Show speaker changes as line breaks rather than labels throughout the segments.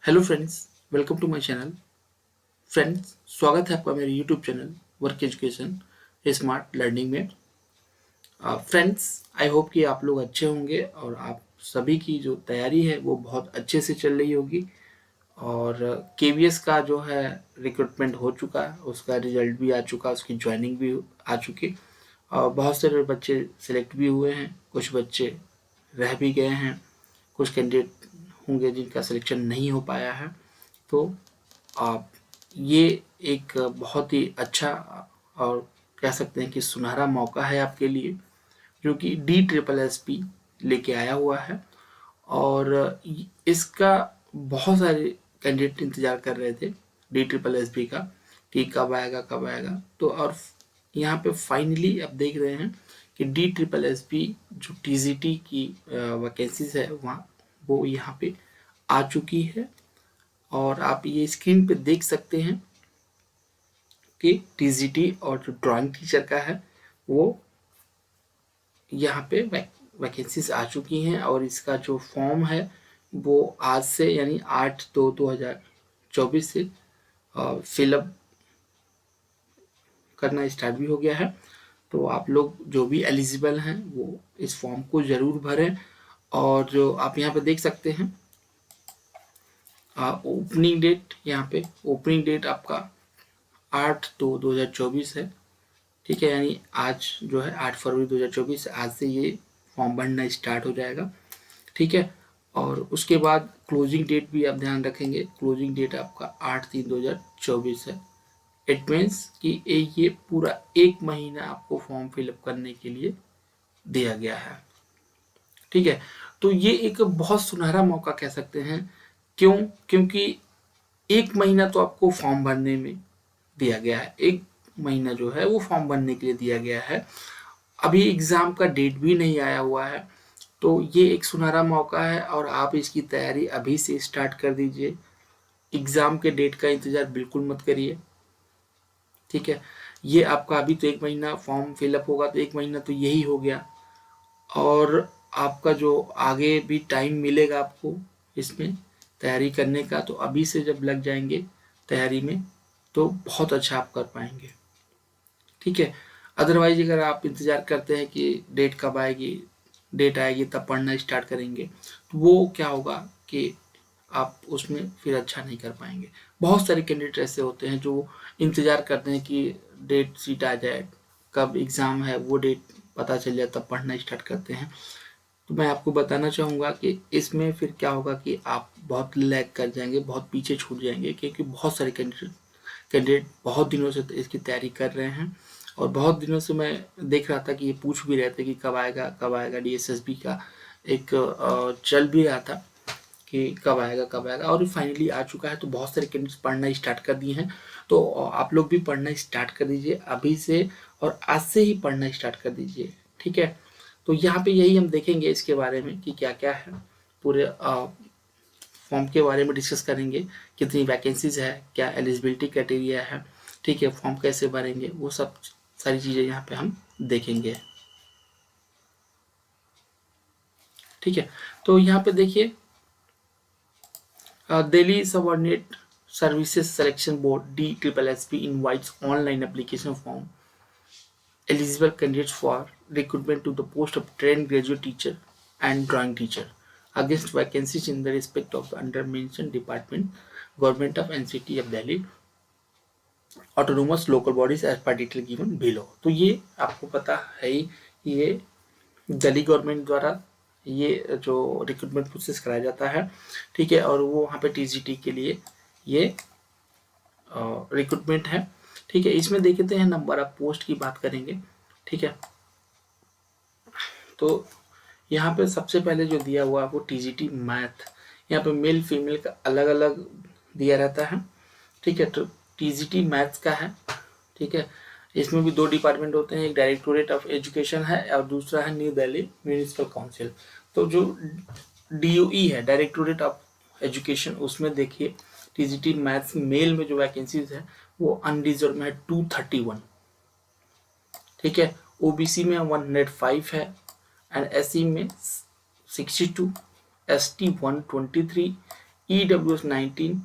Hello friends, welcome to my channel. Friends, स्वागत है आपका मेरे YouTube channel Work Education Smart Learning में। फ्रेंड्स, आई होप कि आप लोग अच्छे होंगे और आप सभी की जो तैयारी है वो बहुत अच्छे से चल रही होगी। और केवीएस का जो है रिक्रूटमेंट हो चुका है, उसका रिजल्ट भी आ चुका, उसकी ज्वाइनिंग भी आ चुकी। और बहुत सारे बच्चे सिलेक्ट भी हुए हैं, कुछ बच्चे रह भी गए हैं, कुछ कैंडिडेट होंगे जिनका सिलेक्शन नहीं हो पाया है। तो आप ये एक बहुत ही अच्छा और कह सकते हैं कि सुनहरा मौका है आपके लिए, जो कि डी ट्रिपल एस पी लेके आया हुआ है। और इसका बहुत सारे कैंडिडेट इंतजार कर रहे थे डी ट्रिपल एस पी का, कि कब आएगा कब आएगा। तो और यहाँ पे फाइनली आप देख रहे हैं कि डी ट्रिपल एस पी जो टीजीटी की वैकेंसीज है वहाँ वो यहाँ पे आ चुकी है। और आप ये स्क्रीन पे देख सकते हैं कि टीजीटी और जो ड्राइंग टीचर का है वो यहाँ पे वैकेंसीज आ चुकी हैं। और इसका जो फॉर्म है वो आज से यानी 8/2/2024 से फिलअप करना स्टार्ट भी हो गया है। तो आप लोग जो भी एलिजिबल हैं वो इस फॉर्म को ज़रूर भरें। और जो आप यहाँ पे देख सकते हैं ओपनिंग डेट, यहाँ पे ओपनिंग डेट आपका 8/2/2024 है। ठीक है, यानी आज जो है 8 फरवरी 2024, आज से ये फॉर्म भरना स्टार्ट हो जाएगा। ठीक है, और उसके बाद क्लोजिंग डेट भी आप ध्यान रखेंगे, क्लोजिंग डेट आपका 8/3/2024 है। इट मीन्स कि ये पूरा एक महीना आपको फॉर्म फिलअप करने के लिए दिया गया है। ठीक है, तो ये एक बहुत सुनहरा मौका कह सकते हैं। क्यों? क्योंकि एक महीना तो आपको फॉर्म भरने में दिया गया है, एक महीना जो है वो फॉर्म भरने के लिए दिया गया है। अभी एग्ज़ाम का डेट भी नहीं आया हुआ है, तो ये एक सुनहरा मौका है और आप इसकी तैयारी अभी से स्टार्ट कर दीजिए। एग्ज़ाम के डेट का इंतज़ार बिल्कुल मत करिए। ठीक है, ये आपका अभी तो एक महीना फॉर्म फिलअप होगा, तो एक महीना तो यही हो गया। और आपका जो आगे भी टाइम मिलेगा आपको इसमें तैयारी करने का, तो अभी से जब लग जाएंगे तैयारी में तो बहुत अच्छा आप कर पाएंगे। ठीक है, अदरवाइज अगर आप इंतज़ार करते हैं कि डेट कब आएगी, डेट आएगी तब पढ़ना स्टार्ट करेंगे, तो वो क्या होगा कि आप उसमें फिर अच्छा नहीं कर पाएंगे। बहुत सारे कैंडिडेट ऐसे होते हैं जो इंतज़ार करते हैं कि डेट शीट आ जाए, कब एग्ज़ाम है वो डेट पता चल जाए तब पढ़ना स्टार्ट करते हैं। तो मैं आपको बताना चाहूँगा कि इसमें फिर क्या होगा कि आप बहुत लैग कर जाएंगे, बहुत पीछे छूट जाएंगे, क्योंकि बहुत सारे कैंडिडेट बहुत दिनों से इसकी तैयारी कर रहे हैं। और बहुत दिनों से मैं देख रहा था कि ये पूछ भी रहे थे कि कब आएगा डीएसएसबी का, एक चल भी रहा था कि कब आएगा, और फाइनली आ चुका है। तो बहुत सारे कैंडिडेट्स पढ़ना स्टार्ट कर दिए हैं, तो आप लोग भी पढ़ना स्टार्ट कर दीजिए अभी से, और आज से ही पढ़ना स्टार्ट कर दीजिए। ठीक है, तो यहाँ पे यही हम देखेंगे इसके बारे में कि क्या क्या है, पूरे फॉर्म के बारे में डिस्कस करेंगे, कितनी वैकेंसीज है, क्या एलिजिबिलिटी क्राइटेरिया है। ठीक है, फॉर्म कैसे भरेंगे, वो सब सारी चीज़ें यहाँ पे हम देखेंगे। ठीक है, तो यहाँ पे देखिए Delhi subordinate services selection board DSSB invites online application form eligible candidates for recruitment to the post of trained graduate teacher and drawing teacher against vacancies in the respect of the under mentioned department, government of NCT of Delhi, autonomous local bodies as per detail given below. तो ये आपको पता है ही, ये Delhi government द्वारा ये जो recruitment process कराया जाता है। ठीक है, और वो वहाँ पे टीजीटी के लिए ये रिक्रूटमेंट है। ठीक है, इसमें देखते हैं नंबर ऑफ पोस्ट की बात करेंगे। ठीक है, तो यहाँ पे सबसे पहले जो दिया हुआ है वो टीजीटी मैथ, यहाँ पे मेल फीमेल का अलग अलग दिया रहता है। ठीक है, तो टीजीटी मैथ्स का है। ठीक है, इसमें भी दो डिपार्टमेंट होते हैं, एक डायरेक्टोरेट ऑफ एजुकेशन है और दूसरा है न्यू दिल्ली म्यूनिसिपल काउंसिल। तो जो DOE है, डायरेक्टोरेट ऑफ एजुकेशन, उसमें देखिए टीजीटी मैथ्स मेल में जो वैकेंसीज है वो अनरिजर्व में है 231। ठीक है, ओबीसी में 105 है, एंड SC में 62, ST 123, EWS 19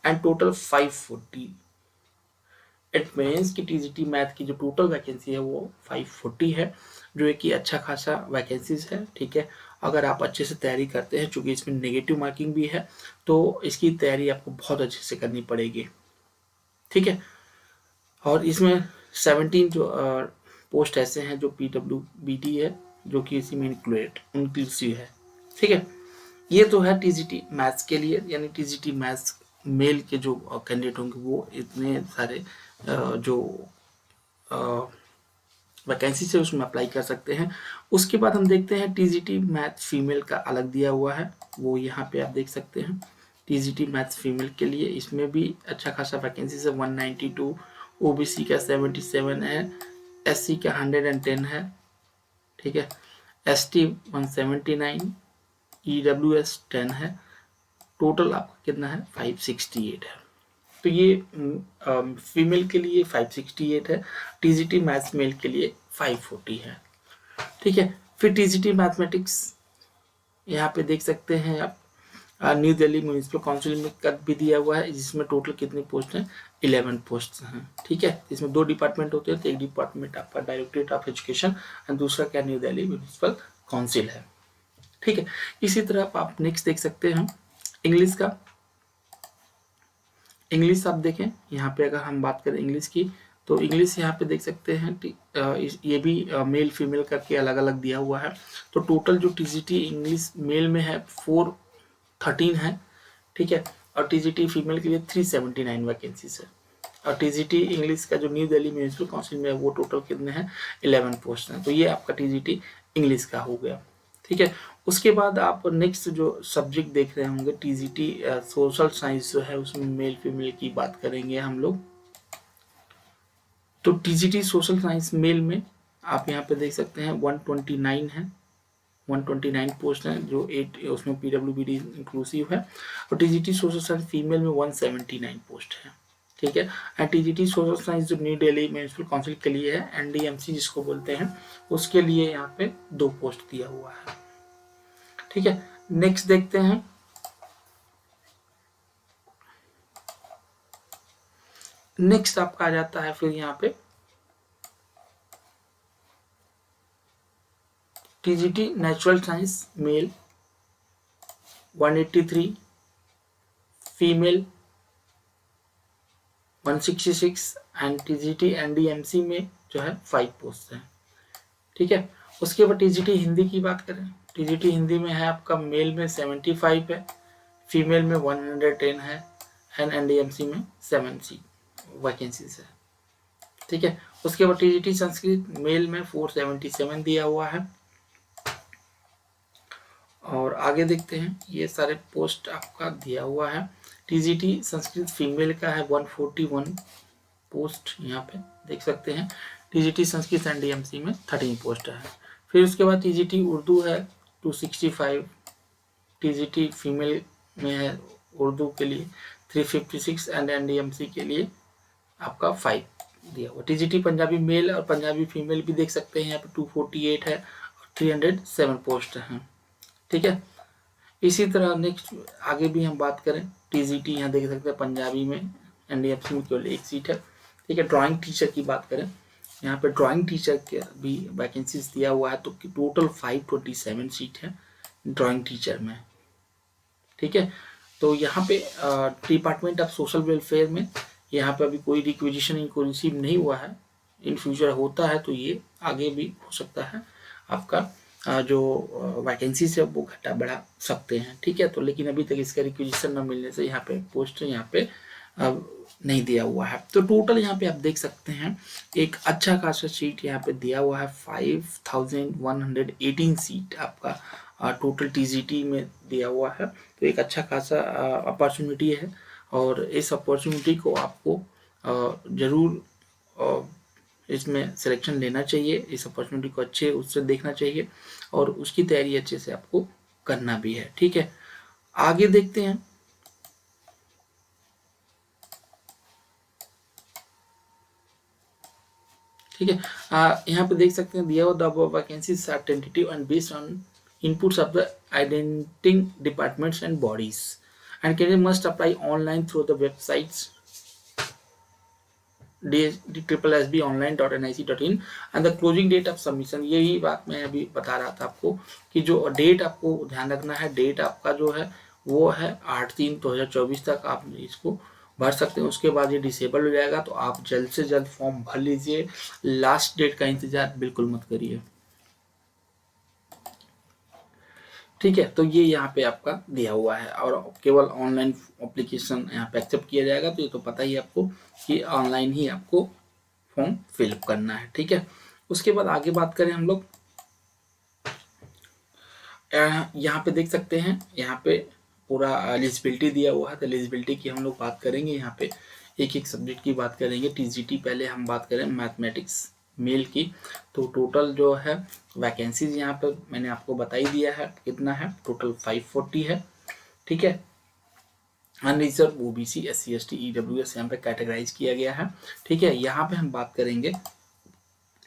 and total 540। It means कि टीजीटी मैथ की जो टोटल वैकेंसी है वो 540 है, जो एक कि अच्छा खासा वैकेंसीज है। ठीक है, अगर आप अच्छे से तैयारी करते हैं, चूंकि इसमें नेगेटिव मार्किंग भी है, तो इसकी तैयारी आपको बहुत अच्छे से करनी पड़ेगी। ठीक है, और इसमें 17 जो पोस्ट ऐसे हैं जो PWBT है, जो कि इसी में इंक्लूसिव है। ठीक है, ये तो है टीजीटी मैथ्स के लिए, यानी टीजीटी मैथ्स मेल के जो कैंडिडेट होंगे वो इतने सारे जो वैकेंसी से उसमें अप्लाई कर सकते हैं। उसके बाद हम देखते हैं टीजीटी मैथ फीमेल का अलग दिया हुआ है, वो यहाँ पे आप देख सकते हैं। टीजीटी मैथ्स फीमेल के लिए इसमें भी अच्छा खासा वैकेंसी है, 192, ओबीसी का 77 है, एससी का 110 है। ठीक है, एसटी 179, ईडब्ल्यूएस 10 है, टोटल आपका कितना है 568 है। तो ये फीमेल के लिए 568 है, टीजीटी मैथ्स मेल के लिए 540 है। ठीक है, फिर टीजीटी मैथमेटिक्स यहाँ पे देख सकते हैं आप, न्यू दिल्ली म्यूनिसिपल काउंसिल में कट भी दिया हुआ है, जिसमें टोटल कितने पोस्ट हैं, 11 पोस्ट हैं। ठीक है, इसमें 2 डिपार्टमेंट होते हैं, तो एक डिपार्टमेंट आपका डायरेक्टरेट ऑफ एजुकेशन एंड दूसरा क्या न्यू दिल्ली म्यूनिसिपल काउंसिल है। ठीक है, इसी तरह आप नेक्स्ट देख सकते हैं इंग्लिश का। इंग्लिश आप देखें यहाँ पे, अगर हम बात करें इंग्लिश की, तो इंग्लिश यहाँ पे देख सकते हैं ये भी मेल फीमेल करके अलग अलग दिया हुआ है। तो टोटल जो टीजीटी इंग्लिश मेल में है 413 है। ठीक है, और टीजीटी फीमेल के लिए 379 वैकेंसीज है। और टीजीटी इंग्लिश का जो न्यू दिल्ली म्यूनिसिपल काउंसिल में है वो टोटल कितने हैं, 11 पोस्ट हैं। तो ये आपका टीजीटी इंग्लिश का हो गया। ठीक है, उसके बाद आप नेक्स्ट जो सब्जेक्ट देख रहे होंगे टीजीटी सोशल साइंस जो है, उसमें मेल फीमेल की बात करेंगे हम लोग। तो टीजीटी सोशल साइंस मेल में आप यहाँ पे देख सकते हैं 129 है, 129 पोस्ट हैं, जो 8 उसमें PWBD इंक्लूसिव है। और टीजीटी सोशल साइंस फीमेल में 179 पोस्ट है। ठीक है, एंड टीजीटी सोशल साइंस जो न्यू दिल्ली म्यूनिसिपल काउंसिल के लिए है, NDMC जिसको बोलते हैं, उसके लिए यहाँ पे 2 पोस्ट दिया हुआ है। ठीक है, नेक्स्ट देखते हैं नेक्स्ट आपका आ जाता है फिर यहाँ पे TGT natural science male 183, female 166 and TGT NDMC में जो है 5 पोस्ट हैं। ठीक है, उसके बाद टीजीटी हिंदी की बात करें, टीजीटी हिंदी में है आपका मेल में 75 है, फीमेल में 110 है, एंड NDMC में 70 वैकेंसीज है। ठीक है, उसके बाद टीजीटी संस्कृत मेल में 477 दिया हुआ है। और आगे देखते हैं, ये सारे पोस्ट आपका दिया हुआ है। टीजीटी संस्कृत फीमेल का है 141 पोस्ट, यहाँ पे देख सकते हैं। टीजीटी संस्कृत NDMC में 13 पोस्ट है। फिर उसके बाद टीजीटी उर्दू है 265, टीजीटी फीमेल में है उर्दू के लिए 356 एंड NDMC के लिए आपका 5 दिया हुआ। टीजीटी पंजाबी मेल और पंजाबी फीमेल भी देख सकते हैं, यहाँ पे 248 है और 307 पोस्ट हैं। ठीक है, इसी तरह नेक्स्ट आगे भी हम बात करें, टीजीटी यहाँ देख सकते हैं पंजाबी में NDMC में केवल 1 सीट है। ठीक है, ड्राइंग टीचर की बात करें, यहाँ पे ड्राइंग टीचर के भी वैकेंसीज दिया हुआ है, तो टोटल 527 सीट है ड्राइंग टीचर में। ठीक है, तो यहाँ पे डिपार्टमेंट ऑफ सोशल वेलफेयर में यहाँ पे अभी कोई रिक्वेजिशन इंक्लूसिव नहीं हुआ है, इन फ्यूचर होता है तो ये आगे भी हो सकता है, आपका जो वैकेंसीज है वो घटा बढ़ा सकते हैं। ठीक है, तो लेकिन अभी तक इसका रिक्वेजिशन न मिलने से यहाँ पे पोस्ट यहाँ पे नहीं दिया हुआ है। तो टोटल यहाँ पे आप देख सकते हैं एक अच्छा खासा सीट यहाँ पे दिया हुआ है, 5118 सीट आपका टोटल टीजीटी में दिया हुआ है। तो एक अच्छा खासा अपॉर्चुनिटी है, और इस अपॉर्चुनिटी को आपको ज़रूर इसमें सिलेक्शन लेना चाहिए, इस अपॉर्चुनिटी को अच्छे उससे देखना चाहिए, और उसकी तैयारी अच्छे से आपको करना भी है। ठीक है, आगे देखते हैं। ठीक है, यहाँ पे देख सकते हैं दिया हुआ the above vacancies are tentative and based on inputs of the indenting departments and bodies and candidate must apply online through the websites www.online.nic.in and the closing date of submission. यही बात मैं अभी बता रहा था आपको कि जो डेट आपको ध्यान रखना है, डेट आपका जो है वो है 8/3/2024 तक आप इसको भर सकते हैं। उसके बाद ये डिसेबल हो जाएगा, तो आप जल्द से जल्द फॉर्म भर लीजिए। लास्ट डेट का इंतजार बिल्कुल मत करिए, ठीक है। तो ये यहाँ पे आपका दिया हुआ है और केवल ऑनलाइन एप्लीकेशन यहाँ पे एक्सेप्ट किया जाएगा, तो ये तो पता ही है आपको कि ऑनलाइन ही आपको फॉर्म फिलअप करना है, ठीक है। उसके बाद आगे बात करें हम लोग, यहाँ पे देख सकते हैं, यहाँ पे पूरा एलिजिबिलिटी दिया हुआ है। तो एलिजिबिलिटी की हम लोग बात करेंगे, यहाँ पे एक एक सब्जेक्ट की बात करेंगे। टीजीटी पहले हम बात करें मैथमेटिक्स मेल की, तो टोटल जो है वैकेंसीज यहाँ पर मैंने आपको बता ही दिया है कितना है, टोटल 540 है, ठीक है। Unreserved OBC SC ST EWS यहाँ पे कैटेगराइज किया गया है, ठीक है। यहाँ पे हम बात करेंगे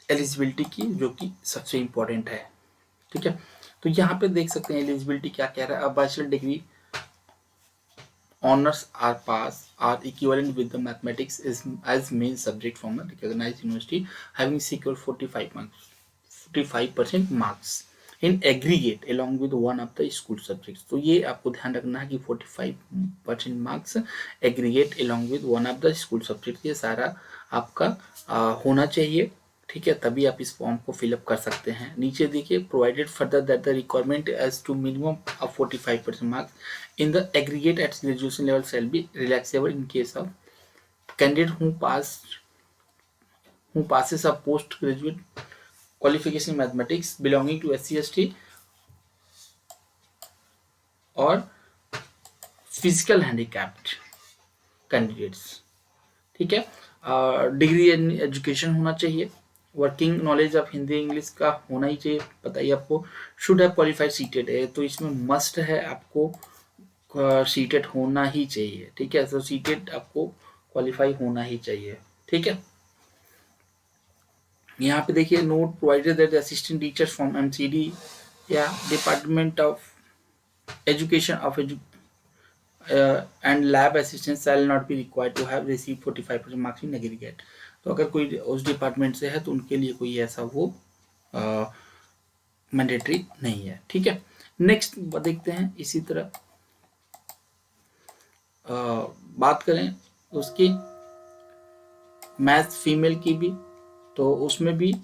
एलिजिबिलिटी की, जो कि सबसे इम्पोर्टेंट है, ठीक है। तो यहाँ पे देख सकते हैं एलिजिबिलिटी क्या कह रहा है। अब bachelor degree honors are pass are equivalent with the mathematics is as main subject from a recognized university having secured 45% marks in aggregate along with one of the school subjects। तो ये आपको ध्यान रखना है कि 45% marks aggregate along with one of the school subjects, ये सारा आपका होना चाहिए, ठीक है। तभी आप इस फॉर्म को फिलअप कर सकते हैं। नीचे देखिए, provided further that the requirement as to minimum of 45% marks in the aggregate at graduation level shall be relaxable in case of candidate who passes a post graduate qualification in mathematics belonging to SC ST और physical handicapped candidates, ठीक है। Degree in education होना चाहिए, working knowledge of Hindi English का होना ही चाहिए, पता ही आपको। शुड हैव क्वालिफाइड सीटेड है, तो इसमें मस्ट है आपको सीटेड होना ही चाहिए, ठीक है। तो सीटेड आपको क्वालिफाई होना ही चाहिए, ठीक है। यहाँ पे देखिए, note provided that assistant teachers from MCD या department of education of and lab assistants shall not be required to have received 45% marks in aggregate। तो अगर कोई उस डिपार्टमेंट से है तो उनके लिए कोई ऐसा वो मैंडेटरी नहीं है, ठीक है। नेक्स्ट देखते हैं, इसी तरह बात करें उसकी मैथ फीमेल की भी, तो उसमें भी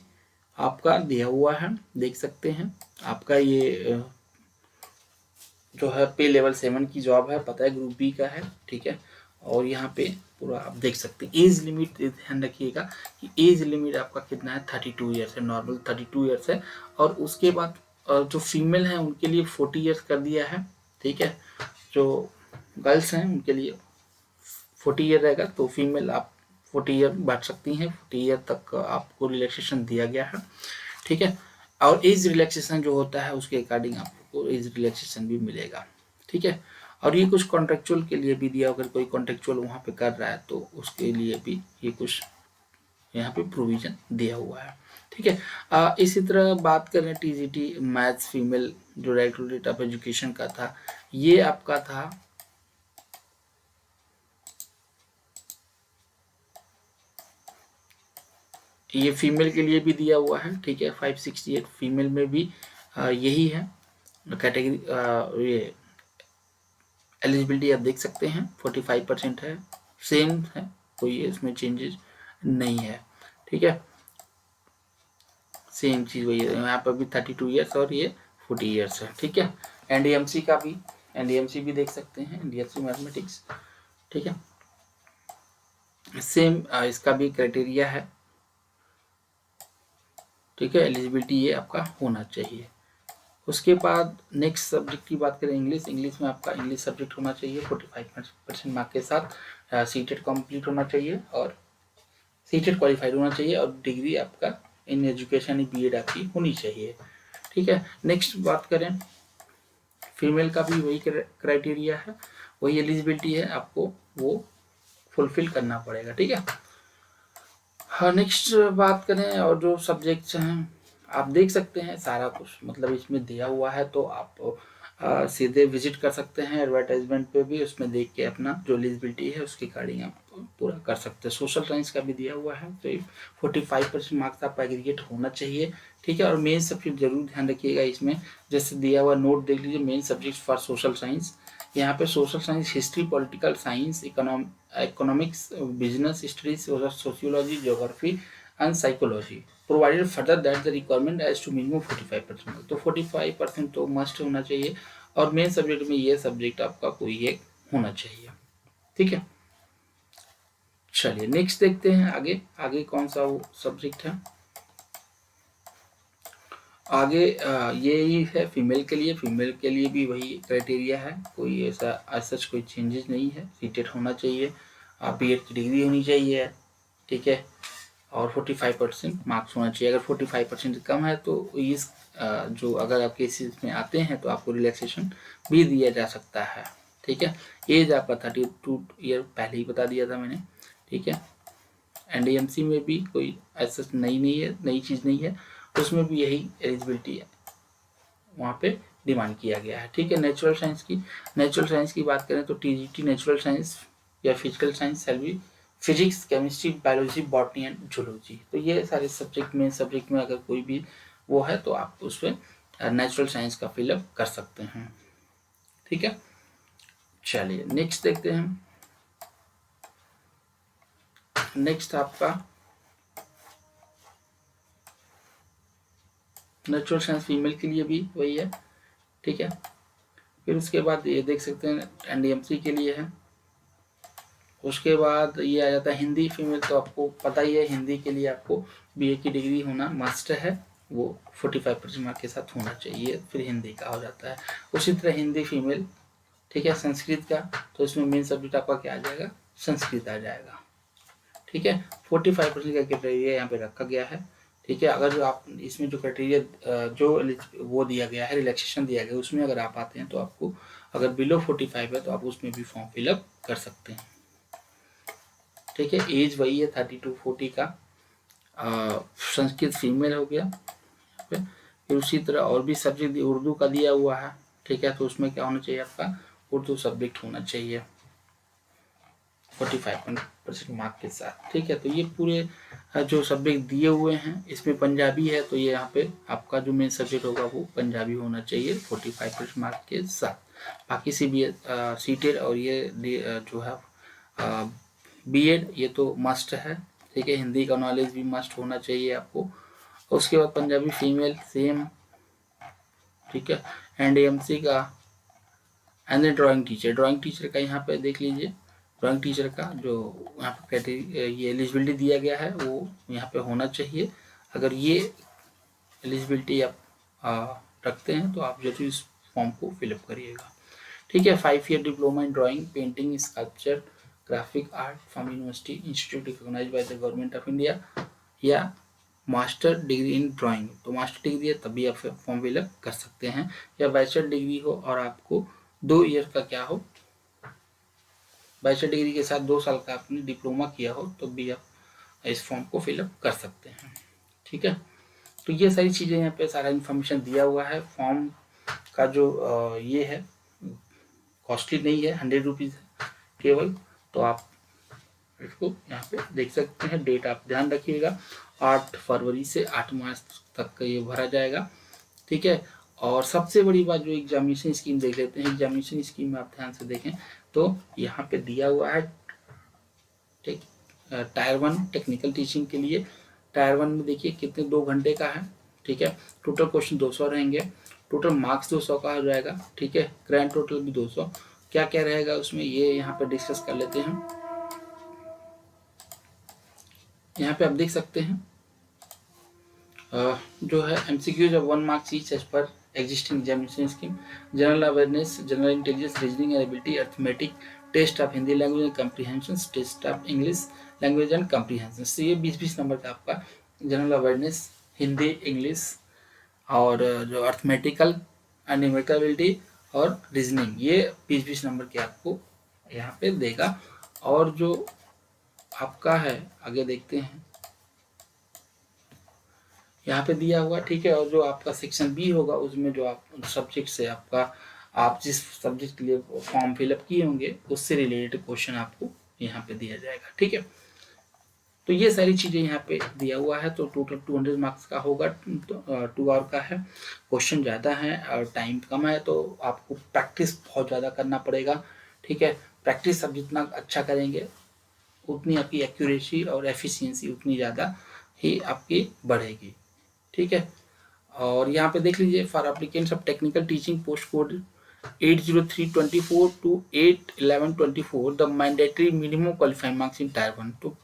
आपका दिया हुआ है, देख सकते हैं। आपका ये जो है पे लेवल 7 की जॉब है, पता है ग्रुप बी का है, ठीक है। और यहाँ पे पूरा आप देख सकते हैं। एज लिमिट ध्यान रखिएगा कि एज लिमिट आपका कितना है, 32 ईयर्स है, नॉर्मल 32 ईयर्स है। और उसके बाद जो फीमेल हैं उनके लिए 40 ईयर्स कर दिया है, ठीक है। जो गर्ल्स हैं उनके लिए 40 ईयर रहेगा, तो फीमेल आप 40 ईयर बांट सकती हैं, 40 ईयर तक आपको रिलैक्सेशन दिया गया है, ठीक है। और एज रिलैक्सेशन जो होता है उसके अकॉर्डिंग आपको एज रिलैक्सेशन भी मिलेगा, ठीक है। और ये कुछ कॉन्ट्रेक्चुअल के लिए भी दिया, अगर कोई कॉन्ट्रेक्चुअल वहाँ पे कर रहा है तो उसके लिए भी ये कुछ यहाँ पे प्रोविजन दिया हुआ है, ठीक है। इसी तरह बात करें TGT मैथ्स फीमेल जो डायरेक्टरेट ऑफ एजुकेशन का था, ये आपका था ये फीमेल के लिए भी दिया हुआ है, ठीक है। 568 फीमेल में भी यही है कैटेगरी। ये एलिजिबिलिटी आप देख सकते हैं 45% है, सेम है, कोई इसमें चेंजेस नहीं है, ठीक है। सेम चीज़ वही है, यहाँ पर भी 32 ईयर्स और ये 40 ईयर्स है, ठीक है। NDMC का भी, NDMC भी देख सकते हैं, NDMC मैथमेटिक्स, ठीक है। सेम इसका भी क्राइटेरिया है, ठीक है। एलिजिबिलिटी ये आपका होना चाहिए। उसके बाद नेक्स्ट सब्जेक्ट की बात करें, इंग्लिश में आपका इंग्लिश सब्जेक्ट होना चाहिए 45% मार्क के साथ, सीटेड कंप्लीट होना चाहिए और सीटेड क्वालिफाइड होना चाहिए, और डिग्री आपका इन एजुकेशन BEd आपकी होनी चाहिए, ठीक है। नेक्स्ट बात करें, फीमेल का भी वही क्राइटेरिया है, वही एलिजिबिलिटी है, आपको वो फुलफिल करना पड़ेगा, ठीक है। हाँ, नेक्स्ट बात करें और जो सब्जेक्ट्स हैं आप देख सकते हैं, सारा कुछ मतलब इसमें दिया हुआ है, तो आप सीधे विजिट कर सकते हैं एडवर्टाइजमेंट पे भी, उसमें देख के अपना जो एलिजिबिलिटी है उसकी अकॉर्डिंग आप पूरा कर सकते हैं। सोशल साइंस का भी दिया हुआ है, तो 45% मार्क्स आपका एग्रीगेट होना चाहिए, ठीक है। और मेन सब्जेक्ट जरूर ध्यान रखिएगा इसमें, जैसे दिया हुआ नोट देख लीजिए, main subject for social science. यहाँ पे social science history, political science, economics, business studies, sociology, geography and psychology, provided further that the requirement as to minimum 45%। तो 45% तो मस्ट होना चाहिए, और मेन सब्जेक्ट में ये सब्जेक्ट आपका कोई एक होना चाहिए, ठीक है। चलिए नेक्स्ट देखते हैं आगे, आगे कौन सा वो सब्जेक्ट है। आगे ये ही है फीमेल के लिए। फीमेल के लिए भी वही क्राइटेरिया है, कोई ऐसा सच कोई चेंजेस नहीं है। सीटेट होना चाहिए, बीएड की डिग्री होनी चाहिए, ठीक है, और 45% मार्क्स होना चाहिए। अगर 45% कम है तो इस जो अगर आप केसेस में आते हैं तो आपको रिलैक्सेशन भी दिया जा सकता है, ठीक है। एज आपका 32 ईयर पहले ही बता दिया था मैंने, ठीक है। एनडीएमसी में भी कोई ऐसा नहीं है, नई चीज़ नहीं है, उसमें भी यही एलिजिबिलिटी है वहाँ पे डिमांड किया गया है, ठीक है। नेचुरल साइंस की बात करें तो टीजीटी नेचुरल साइंस या फिजिकल साइंस, सेल्वी physics, chemistry, biology, botany and zoology, तो ये सारे सब्जेक्ट में अगर कोई भी वो है तो आप उस पर नेचुरल साइंस का फिलअप कर सकते हैं, ठीक है। चलिए नेक्स्ट देखते हैं। नेक्स्ट आपका नेचुरल साइंस फीमेल के लिए भी वही है, ठीक है। फिर उसके बाद ये देख सकते हैं एनडीएमसी के लिए है। उसके बाद ये आ जाता है हिंदी फीमेल, तो आपको पता ही है हिंदी के लिए आपको बीए की डिग्री होना मस्ट है, वो 45% मार्क के साथ होना चाहिए, फिर हिंदी का हो जाता है। उसी तरह हिंदी फीमेल, ठीक है। संस्कृत का, तो इसमें मेन सब्जेक्ट आपका क्या आ जाएगा, संस्कृत आ जाएगा, ठीक है। 45% का क्राइटेरिया यहाँ पे रखा गया है, ठीक है। अगर जो आप इसमें जो क्राइटेरिया जो वो दिया गया है, रिलैक्सेशन दिया गया, उसमें अगर आप आते हैं तो आपको अगर बिलो 45 है तो आप उसमें भी फॉर्म फिलअप कर सकते हैं, ठीक है। एज वही है 30 to 40 का। संस्कृत फीमेल हो गया। फिर उसी तरह और भी सब्जेक्ट उर्दू का दिया हुआ है, ठीक है। तो उसमें क्या होना चाहिए आपका, उर्दू सब्जेक्ट होना चाहिए 45% मार्क के साथ, ठीक है। तो ये पूरे जो सब्जेक्ट दिए हुए हैं, इसमें पंजाबी है तो ये यहाँ पे आपका जो मेन सब्जेक्ट होगा वो पंजाबी होना चाहिए 45% मार्क के साथ। बाकी सीटेड और ये जो है बीएड ये तो मस्ट है, ठीक है। हिंदी का नॉलेज भी मस्ट होना चाहिए आपको। उसके बाद पंजाबी फीमेल सेम, ठीक है। एनडीएमसी का एंड ड्राइंग टीचर का यहाँ पे देख लीजिए, ड्राइंग टीचर का जो यहाँ पे क्राइटेरिया ये एलिजिबिलिटी दिया गया है वो यहाँ पे होना चाहिए। अगर ये एलिजिबिलिटी आप रखते हैं तो आप जरूर इस फॉर्म को फिलअप करिएगा, ठीक है। 5 year diploma in drawing, painting, sculpture, graphic art from university institute recognised by the government of India, या मास्टर डिग्री इन ड्राइंग, तो मास्टर डिग्री है तभी आप फॉर्म फिलअप कर सकते हैं, या बैचलर डिग्री हो और आपको 2 ईयर का क्या हो, बैचलर डिग्री के साथ 2 साल का आपने डिप्लोमा किया हो तो भी आप इस फॉर्म को फिलअप कर सकते हैं, ठीक है। तो ये सारी चीज़ें यहाँ पे सारा इन्फॉर्मेशन दिया हुआ है। फॉर्म का जो ये है कॉस्टली नहीं है, 100 रुपीज़ है केवल, तो आप इसको यहाँ पे देख सकते हैं। डेट आप ध्यान रखिएगा, 8 फरवरी से 8 मार्च तक का ये भरा जाएगा, ठीक है। और सबसे बड़ी बात जो एग्जामिनेशन स्कीम देख लेते हैं, एग्जामिनेशन स्कीम में आप ध्यान से देखें तो यहाँ पे दिया हुआ है टायर 1 टेक्निकल टीचिंग के लिए। टायर 1 में देखिए कितने 2 घंटे का है, ठीक है। टोटल क्वेश्चन 200 रहेंगे, टोटल मार्क्स 200 का हो जाएगा, ठीक है। ग्रैंड टोटल भी 200। क्या क्या रहेगा उसमें ये यहाँ पे डिस्कस कर लेते हैं। यहाँ पे आप देख सकते हैं जो है MCQs of 1 marks each as per existing examination scheme, general awareness, general intelligence, reasoning and ability, arithmetic, test of Hindi language and comprehension, test of English language and comprehension. तो ये 20-20 नंबर का आपका जनरल अवेयरनेस, हिंदी, इंग्लिश, और जो arithmetical and numerical ability और reasoning, ये 20-20 number के आपको यहाँ पे देगा। और जो आपका है आगे देखते हैं यहाँ पे दिया हुआ, ठीक है। और जो आपका सेक्शन बी होगा उसमें जो आप सब्जेक्ट से आपका आप जिस सब्जेक्ट के लिए फॉर्म फिलअप किए होंगे उससे रिलेटेड क्वेश्चन आपको यहाँ पे दिया जाएगा। ठीक है, तो ये सारी चीज़ें यहाँ पे दिया हुआ है। तो टोटल 200 मार्क्स का होगा, 2 आवर का है। क्वेश्चन ज़्यादा है और टाइम कम है, तो आपको प्रैक्टिस बहुत ज़्यादा करना पड़ेगा। ठीक है, प्रैक्टिस आप जितना अच्छा करेंगे उतनी आपकी एक्यूरेसी और एफिशिएंसी उतनी ज़्यादा ही आपकी बढ़ेगी। ठीक है, और यहाँ पे देख लीजिए, for applicants of technical teaching post code 80324 to 81124 the mandatory minimum qualifying marks in tier 1। तो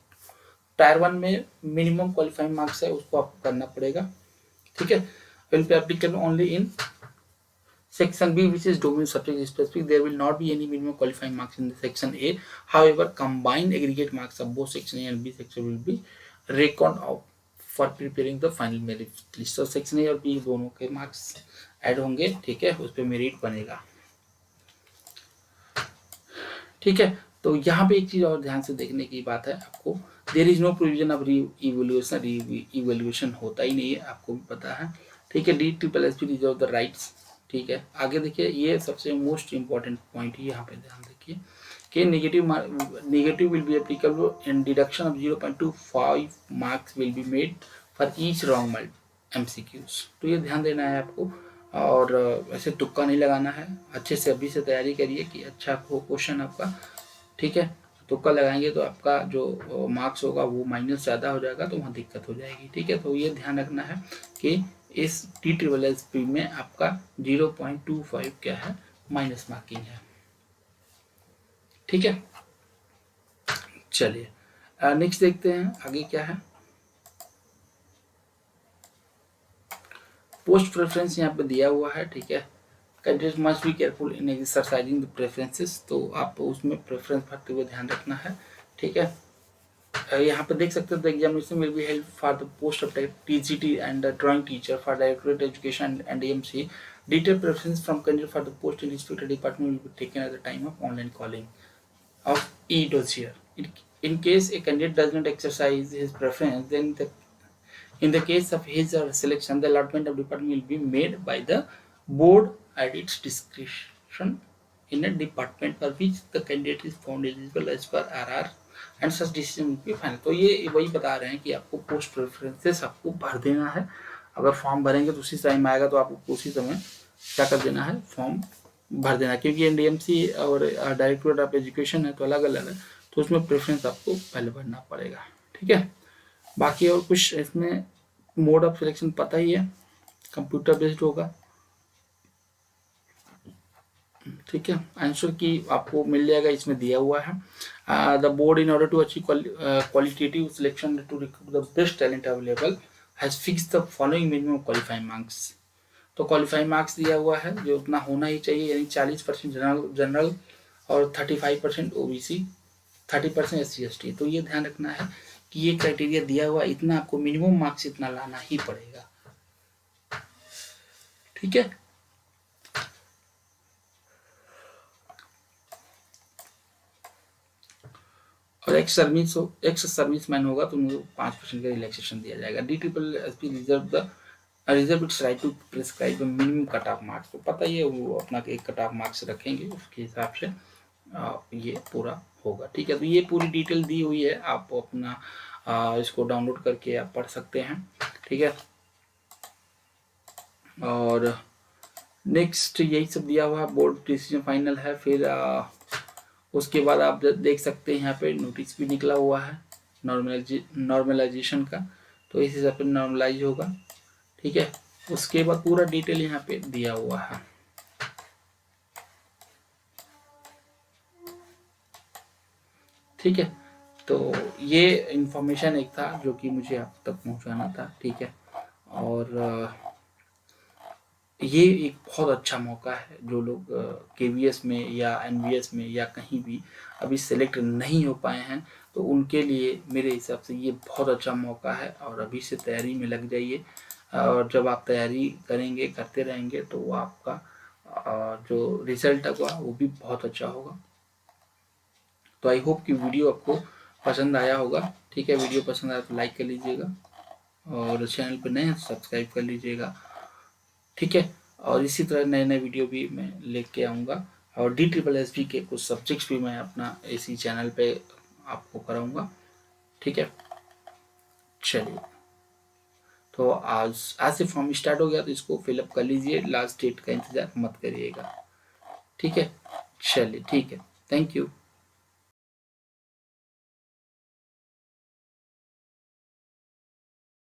टायर 1 में मिनिमम क्वालिफाइंग मार्क्स है, उसको आपको करना पड़ेगा। ठीक है, will be applicable only in Section B, which is domain subject specific, there will not be any minimum qualifying marks in the Section A. However, combined aggregate marks of both Section A and B section will be reckoned out for preparing the final merit list. So Section A और B दोनों के marks add होंगे। ठीक है, उस पर merit बनेगा। ठीक है, तो यहाँ पे एक चीज और ध्यान से देखने की बात है आपको, there is no provision of reevaluation होता ही नहीं है, आपको भी पता है। ठीक है, DSSS रिजर्व द राइट्स। ठीक है, आगे देखिए, ये सबसे मोस्ट इंपॉर्टेंट पॉइंट है, यहाँ पे ध्यान देखिए कि negative will be applicable in deduction of 0.25 marks will be made for each wrong MCQs। तो ये ध्यान देना है आपको, और ऐसे तुक्का नहीं लगाना है। अच्छे से अभी से तैयारी करिए कि अच्छा हो क्वेश्चन आपका। ठीक है, तुक्का लगाएंगे तो आपका जो मार्क्स होगा वो माइनस ज़्यादा हो जाएगा, तो वहाँ दिक्कत हो जाएगी। ठीक है, तो ये ध्यान रखना है कि इस TSSS में आपका 0.25 क्या है, माइनस मार्किंग है। ठीक है, चलिए नेक्स्ट देखते हैं आगे क्या है। पोस्ट प्रेफरेंस यहाँ पे दिया हुआ है। ठीक है, candidate must be careful in exercising the preferences, तो आपको उसमें प्रेफरेंस भरते हुए ध्यान रखना है। ठीक है, यहाँ पे देख सकते हो, the examination will be held for the post of TGT and drawing teacher for directorate education and AMC। Detail preference from candidate for the post in respective department will be taken at the time of online calling of e-dossier. In case a candidate does not exercise his preference, then in the case of his or selection, the allotment of department will be made by the board at its discretion in a department for which the candidate is found eligible as per RR, and such decision will be final. तो ये वही बता रहे हैं कि आपको post preferences आपको भर देना है। अगर फॉर्म भरेंगे तो उसी टाइम आएगा, तो आपको उसी समय क्या कर देना है, फॉर्म भर देना, क्योंकि NDMC और डायरेक्टरेट ऑफ एजुकेशन है तो अलग अलग है, तो उसमें प्रेफरेंस आपको पहले भरना पड़ेगा। ठीक है, बाकी और कुछ इसमें मोड ऑफ सिलेक्शन पता ही है, कंप्यूटर बेस्ड होगा। ठीक है, आंसर की आपको मिल जाएगा, इसमें दिया हुआ है। The board in order to achieve qualitative selection to recruit the best talent available has fixed the following minimum qualifying marks. तो क्वालिफाइंग मार्क्स दिया हुआ है जो उतना होना ही चाहिए, यानी 40% जनरल और 35% OBC, 30% SC/ST। तो ये ध्यान रखना है कि ये क्राइटेरिया दिया हुआ, इतना आपको मिनिमम मार्क्स इतना लाना ही पड़ेगा। ठीक है, और एक्स सर्विसमैन होगा तो उनको 5% का रिलैक्सेशन दिया जाएगा। DSSS reserve its right to prescribe minimum cut off marks. तो पता ही है, वो अपना एक कट ऑफ मार्क्स रखेंगे, उसके हिसाब से ये पूरा होगा। ठीक है, तो ये पूरी डिटेल दी हुई है, आप अपना इसको डाउनलोड करके आप पढ़ सकते हैं। ठीक है, और नेक्स्ट यही सब दिया हुआ है, बोर्ड डिसीजन फाइनल है। फिर उसके बाद आप देख सकते हैं यहाँ पे नोटिस भी निकला हुआ है नॉर्मलाइजेशन का, तो इस हिसाब से नॉर्मलाइज होगा। ठीक है, उसके बाद पूरा डिटेल यहाँ पे दिया हुआ है। ठीक है, तो ये इंफॉर्मेशन एक था जो कि मुझे आप तक पहुंचाना था। ठीक है, और ये एक बहुत अच्छा मौका है, जो लोग KVS में या NVS में या कहीं भी अभी सेलेक्ट नहीं हो पाए हैं, तो उनके लिए मेरे हिसाब से ये बहुत अच्छा मौका है, और अभी से तैयारी में लग जाइए। और जब आप तैयारी करेंगे, करते रहेंगे, तो वो आपका जो रिजल्ट होगा वो भी बहुत अच्छा होगा। तो आई होप कि वीडियो आपको पसंद आया होगा। ठीक है, वीडियो पसंद आया तो लाइक कर लीजिएगा, और चैनल पर नए हैं तो सब्सक्राइब कर लीजिएगा। ठीक है, और इसी तरह नए नए वीडियो भी मैं लेके आऊँगा, और DSSB के कुछ सब्जेक्ट्स भी मैं अपना इसी चैनल पे आपको कराऊँगा। ठीक है, चलिए, तो आज से फॉर्म स्टार्ट हो गया, तो इसको फिलअप कर लीजिए, लास्ट डेट का इंतज़ार मत करिएगा। ठीक है, चलिए, ठीक है, थैंक यू।